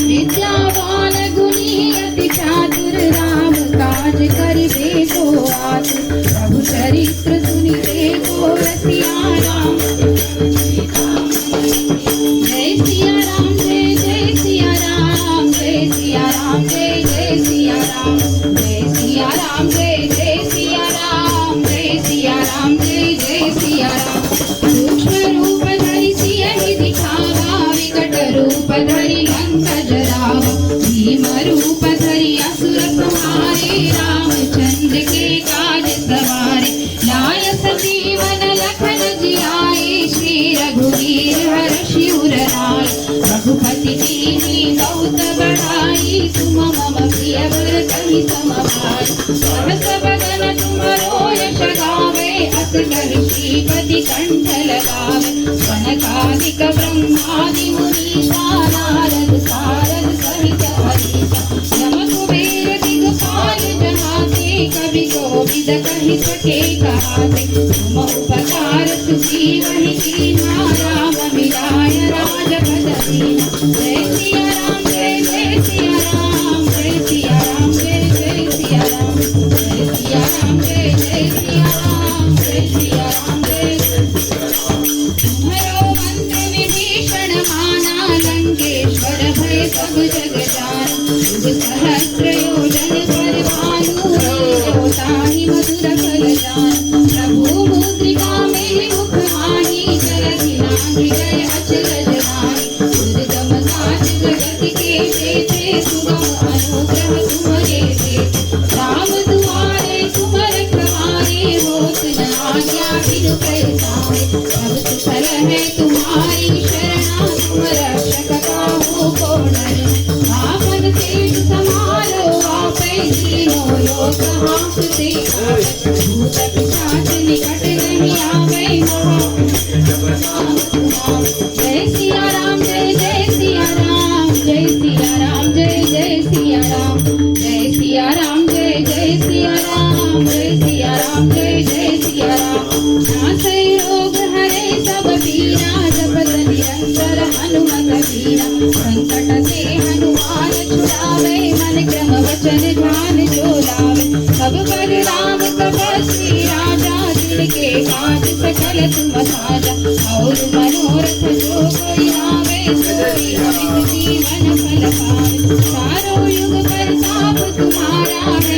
विद्यावान गुणी अति चातुर राम काज करिबे को आतुर प्रभु चरित्र सुनिबे को रसिया राम। जय सिया राम जय जय सिया राम जय सिया राम जय जय सिया राम जय सिया राम जय जय सिया राम जय सिया राम जय जय सिया राम। सूक्ष्म रूप धरि सियहि दिखावा विकट रूप धरि लंक जरावा भीम रूप धरि असुर संहारे रामचंद्र के काज सवारे लाय सजीवन लखन जियाए श्री रघुवीर हर्षि उर लाए रघुपति कीन्ही बहुत बढ़ाई तुम मम प्रिय भरतहि सम भाई सहस बदन तुमरो यश गावे अस कहि श्रीपति कंठ लगावे सनकादिक ब्रह्मादि मुनीसा नारद सारद सहित अहिसा यम कुबेर दिगपाल जहाते कवि कोविद कहि सके कहाते तुम उपकार सुग्रीवहि कीन्हा राम मिलाय राजपद दीन्हा। जय सिया राम जय जय सिया राम जय सिया राम जय जय सिया राम जय सिया राम जय जय सिया राम जय सिया राम जय तुम्हारो मंत्र विभीषण माना लंकेश्वर भय सब जग जाना युग सहस्र योजन पर भानु लील्योताहि मधुर फल जाना प्रभु मुद्रिका मेहि मुख माहि जलधि नाहि गए अचरज नाहि दुर्गम काज जगत के जेते सुगम अनुग्रह तुम्हारे देते राम दुआरे तुम रखवारे होत न आज्ञा बिनु पैसारे सब कुशल है तुम्हारी शरणा तुम रक्षक काहू को डरे आपन तेज समारो आपै तीनों लोक हांकते भूत पिशाच निकट नहीं आवे जय सिया राम जय जय सिया राम जय सिया राम जय जय सिया राम जय सिया राम जय जय सिया राम जय सिया राम जय जय सिया राम। नासै रोग हरे सब पीरा जपत निरंतर हनुमत वीरा संकट से हनुमान छुड़ावे मन क्रम वचन ध्यान जो लावे सब पर राम तपस्वी राजा जिनके काज सकल तुम साजा और मनोरथ जो कोई लावे सोई अमित जीवन फल पावे चारों युग प्रताप तुम्हारा है